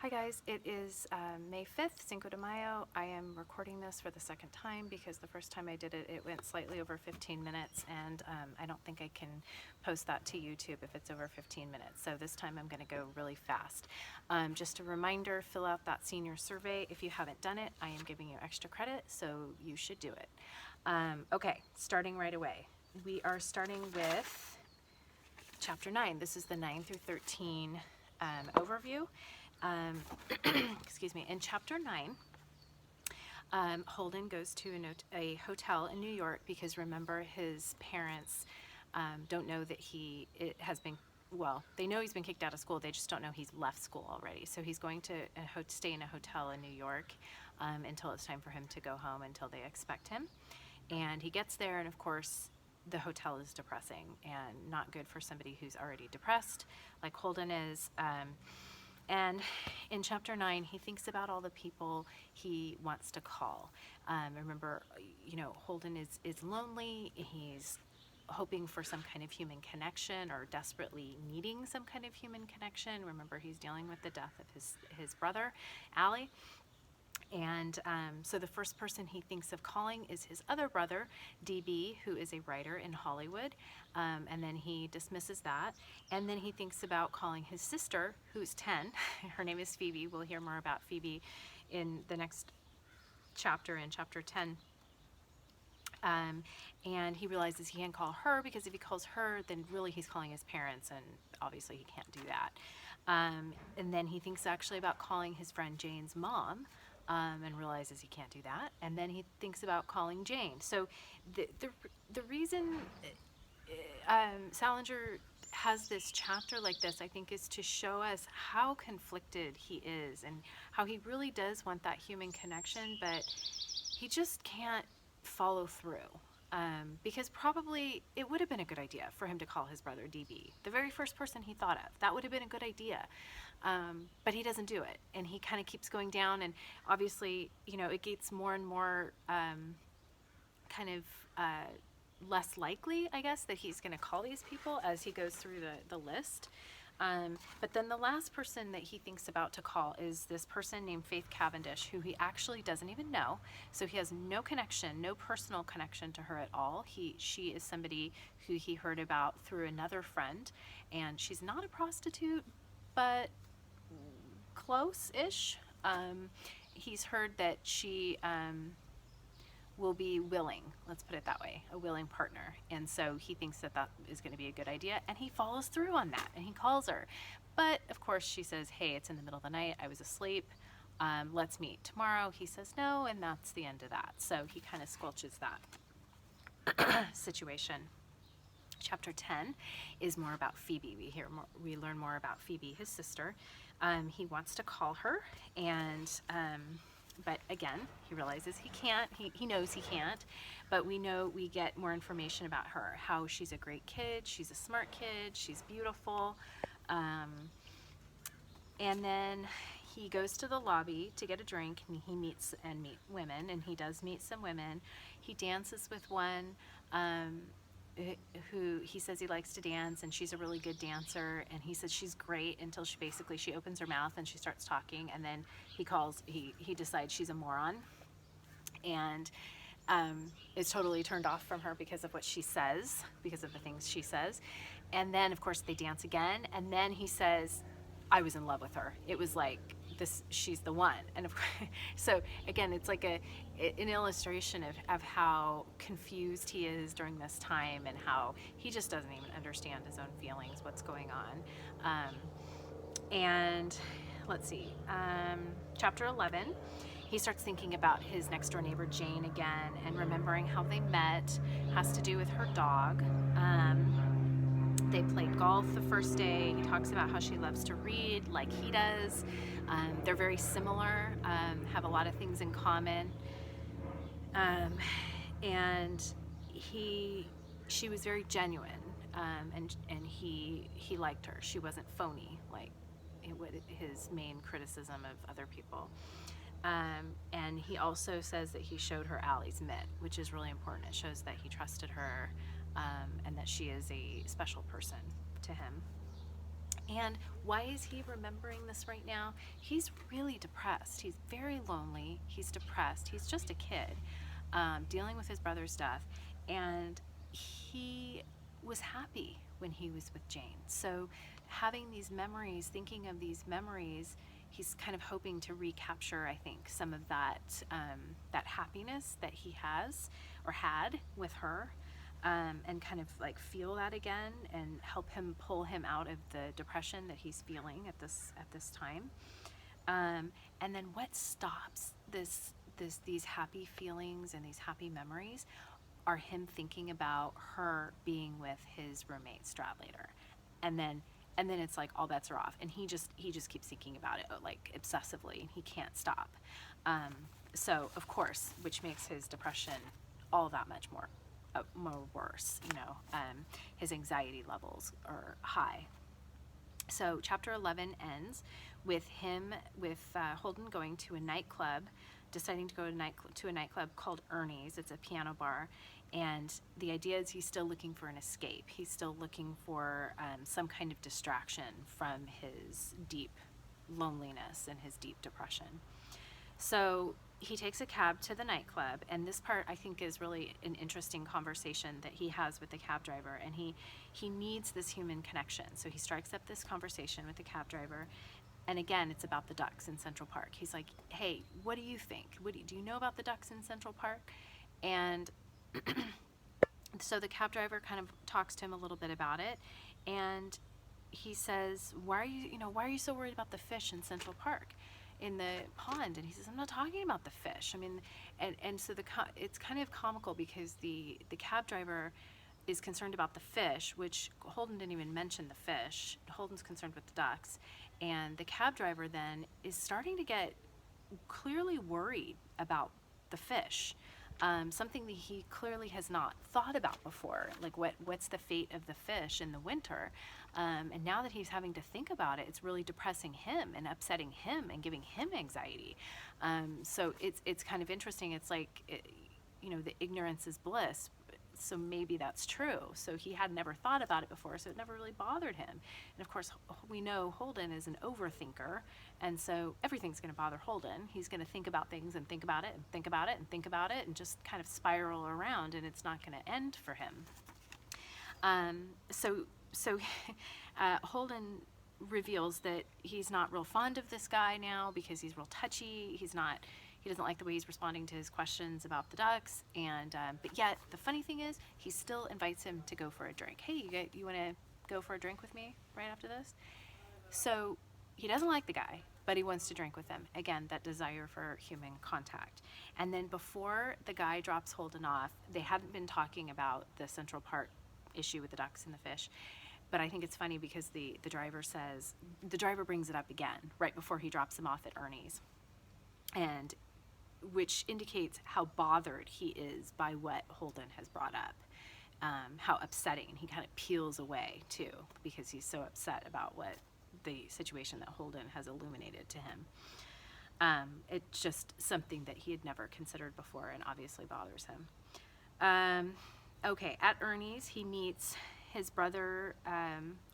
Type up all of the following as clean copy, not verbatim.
Hi guys, it is May 5th, Cinco de Mayo. I am recording this for the second time because the first time I did it, it went slightly over 15 minutes and I don't think I can post that to YouTube if it's over 15 minutes. So this time I'm going to go really fast. Just a reminder, fill out that senior survey. If you haven't done it, I am giving you extra credit, so you should do it. Okay, starting right away. We are starting with Chapter 9. This is the 9 through 13 overview. Excuse me. In Chapter 9, Holden goes to a hotel in New York because remember his parents don't know that they know he's been kicked out of school. They just don't know he's left school already. So he's going to stay in a hotel in New York until it's time for him to go home, until they expect him. And he gets there, and of course, the hotel is depressing and not good for somebody who's already depressed, like Holden is. And in Chapter 9, he thinks about all the people he wants to call. Remember, Holden is lonely. He's hoping for some kind of human connection, or desperately needing some kind of human connection. Remember, he's dealing with the death of his brother, Allie. And so the first person he thinks of calling is his other brother, DB, who is a writer in Hollywood. And then he dismisses that. And then he thinks about calling his sister, who's 10. Her name is Phoebe. We'll hear more about Phoebe in the next chapter, in Chapter 10. And he realizes he can't call her, because if he calls her, then really he's calling his parents, and obviously he can't do that. And then he thinks actually about calling his friend Jane's mom, and realizes he can't do that. And then he thinks about calling Jane. So the reason Salinger has this chapter like this, I think, is to show us how conflicted he is and how he really does want that human connection, but he just can't follow through. Because probably it would have been a good idea for him to call his brother DB, the very first person he thought of. That would have been a good idea. But he doesn't do it, and he kind of keeps going down, and obviously, it gets more and more less likely, I guess, that he's going to call these people as he goes through the list. But then the last person that he thinks about to call is this person named Faith Cavendish, who he actually doesn't even know. So he has no connection, no personal connection to her at all. She is somebody who he heard about through another friend, and she's not a prostitute, but close-ish. He's heard that she will be willing, let's put it that way, a willing partner. And so he thinks that is going to be a good idea, and he follows through on that, and he calls her. But of course she says, hey, it's in the middle of the night, I was asleep, let's meet tomorrow. He says no, and that's the end of that. So he kind of squelches that situation. Chapter 10 is more about Phoebe. We learn more about Phoebe, his sister. He wants to call her, and but again, he realizes he can't. He knows he can't, but we get more information about her, how she's a great kid, she's a smart kid, she's beautiful. And then he goes to the lobby to get a drink, and he meet women, and he does meet some women. He dances with one who he says he likes to dance, and she's a really good dancer, and he says she's great until she opens her mouth and she starts talking, and then he decides she's a moron, and is totally turned off from her because of what she says, because of the things she says. And then of course they dance again, and then he says, I was in love with her. It was like this, she's the one. And so again, it's like an illustration of how confused he is during this time, and how he just doesn't even understand his own feelings, what's going on. And let's see, chapter 11, he starts thinking about his next door neighbor Jane again, and remembering how they met. Has to do with her dog. They played golf the first day. He talks about how she loves to read like he does. They're very similar, have a lot of things in common. And she was very genuine, and he liked her. She wasn't phony, like his main criticism of other people. And he also says that he showed her Allie's mitt, which is really important. It shows that he trusted her, and that she is a special person to him. And why is he remembering this right now? He's really depressed. He's very lonely. He's depressed. He's just a kid, dealing with his brother's death. And he was happy when he was with Jane. So, having these memories, thinking of these memories, he's kind of hoping to recapture, I think, some of that happiness that he has or had with her, and kind of like feel that again and help him pull him out of the depression that he's feeling at this time. And then what stops these happy feelings and these happy memories are him thinking about her being with his roommate Stradlater, and then it's like all bets are off, and he just keeps thinking about it like obsessively, and he can't stop. So of course, which makes his depression all that much more worse. His anxiety levels are high. So chapter 11 ends with Holden going to a nightclub, deciding to go to a nightclub called Ernie's. It's a piano bar, and the idea is he's still looking for an escape. He's still looking for some kind of distraction from his deep loneliness and his deep depression. So he takes a cab to the nightclub, and this part I think is really an interesting conversation that he has with the cab driver, and he needs this human connection. So he strikes up this conversation with the cab driver, and again, it's about the ducks in Central Park. He's like, "Hey, what do you think? Do you know about the ducks in Central Park?" And so the cab driver kind of talks to him a little bit about it, and he says, why are you so worried about the fish in Central Park in the pond? And he says, I'm not talking about the fish. I mean, and so it's kind of comical because the cab driver is concerned about the fish, which Holden didn't even mention the fish. Holden's concerned with the ducks. And the cab driver then is starting to get clearly worried about the fish. Something that he clearly has not thought about before, like what's the fate of the fish in the winter, and now that he's having to think about it, it's really depressing him and upsetting him and giving him anxiety. So it's kind of interesting. It's like, the ignorance is bliss. So maybe that's true. So he had never thought about it before, so it never really bothered him. And of course, we know Holden is an overthinker, and so everything's going to bother Holden. He's going to think about things and think about it and think about it and think about it and just kind of spiral around, and it's not going to end for him. So Holden reveals that he's not real fond of this guy now because he's real touchy. He doesn't like the way he's responding to his questions about the ducks, and but yet the funny thing is he still invites him to go for a drink. Hey, you want to go for a drink with me right after this? So he doesn't like the guy, but he wants to drink with him. Again, that desire for human contact. And then before the guy drops Holden off, they hadn't been talking about the Central Park issue with the ducks and the fish. But I think it's funny because the driver brings it up again right before he drops him off at Ernie's, and which indicates how bothered he is by what Holden has brought up, how upsetting. He kind of peels away too because he's so upset about what the situation that Holden has illuminated to him. It's just something that he had never considered before and obviously bothers him. Okay, at Ernie's, he meets his brother,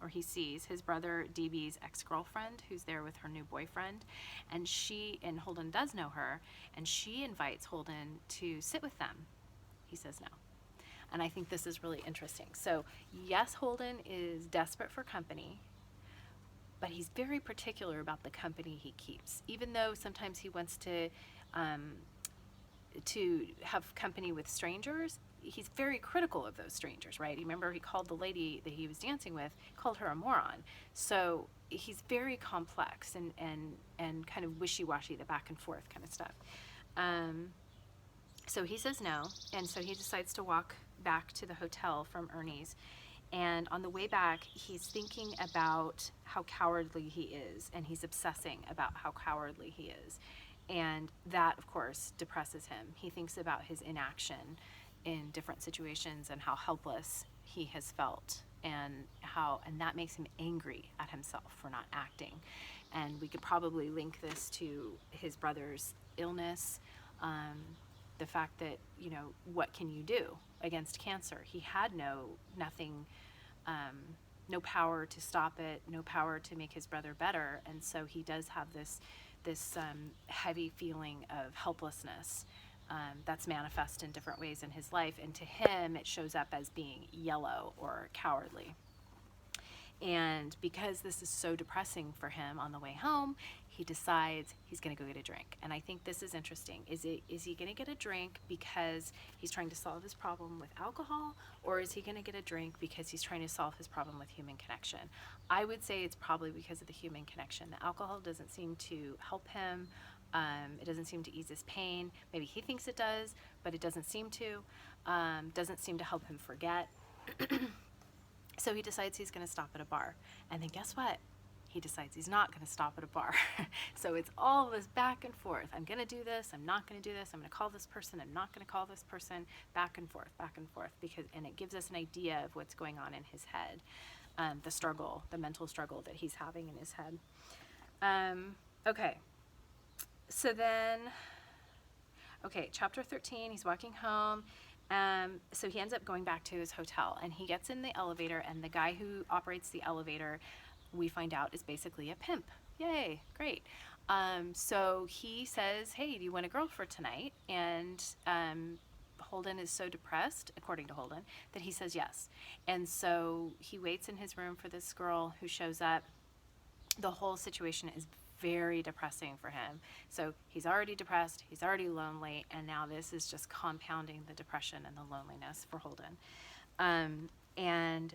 or he sees his brother DB's ex-girlfriend who's there with her new boyfriend, and Holden does know her, and she invites Holden to sit with them. He says no. And I think this is really interesting. So yes, Holden is desperate for company, but he's very particular about the company he keeps. Even though sometimes he wants to have company with strangers, he's very critical of those strangers, right? Remember, he called the lady that he was dancing with, called her a moron. So he's very complex and kind of wishy-washy, the back and forth kind of stuff. So he says no, and so he decides to walk back to the hotel from Ernie's. And on the way back, he's thinking about how cowardly he is, and he's obsessing about how cowardly he is. And that, of course, depresses him. He thinks about his inaction in different situations and how helpless he has felt, and that makes him angry at himself for not acting. And we could probably link this to his brother's illness, the fact that, what can you do against cancer? He had nothing no power to stop it, no power to make his brother better, and so he does have this heavy feeling of helplessness that's manifest in different ways in his life, and to him it shows up as being yellow or cowardly. And because this is so depressing for him on the way home, he decides he's going to go get a drink. And I think this is interesting. Is he going to get a drink because he's trying to solve his problem with alcohol, or is he going to get a drink because he's trying to solve his problem with human connection? I would say it's probably because of the human connection. The alcohol doesn't seem to help him. It doesn't seem to ease his pain. Maybe he thinks it does, but it doesn't seem to. Doesn't seem to help him forget. So he decides he's going to stop at a bar. And then guess what? He decides he's not going to stop at a bar. So it's all this back and forth. I'm going to do this. I'm not going to do this. I'm going to call this person. I'm not going to call this person. Back and forth, and it gives us an idea of what's going on in his head, the struggle, the mental struggle that he's having in his head. Okay. So then, chapter 13, he's walking home. So he ends up going back to his hotel, and he gets in the elevator, and the guy who operates the elevator, we find out, is basically a pimp. Yay, great. So he says, hey, do you want a girl for tonight? And Holden is so depressed, according to Holden, that he says yes. And so he waits in his room for this girl who shows up. The whole situation is very depressing for him. So he's already depressed, he's already lonely, and now this is just compounding the depression and the loneliness for Holden. And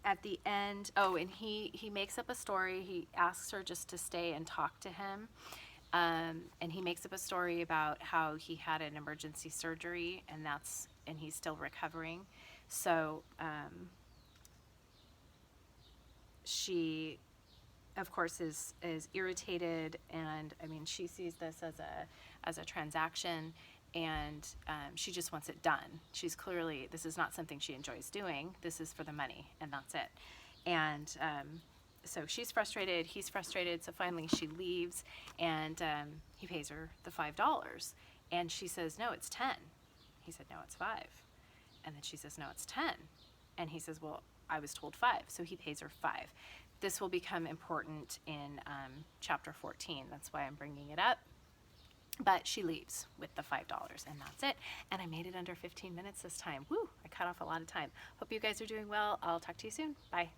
at the end, and he makes up a story. He asks her just to stay and talk to him. And he makes up a story about how he had an emergency surgery, and he's still recovering. So she, of course, is irritated, and I mean, she sees this as a transaction, and she just wants it done. She's clearly, this is not something she enjoys doing. This is for the money, and that's it. And so she's frustrated, he's frustrated, so finally she leaves, and he pays her the $5. And she says, no, it's 10. He said, no, it's 5. And then she says, no, it's 10. And he says, well, I was told 5. So he pays her 5. This will become important in chapter 14. That's why I'm bringing it up. But she leaves with the $5, and that's it. And I made it under 15 minutes this time. Woo! I cut off a lot of time. Hope you guys are doing well. I'll talk to you soon. Bye.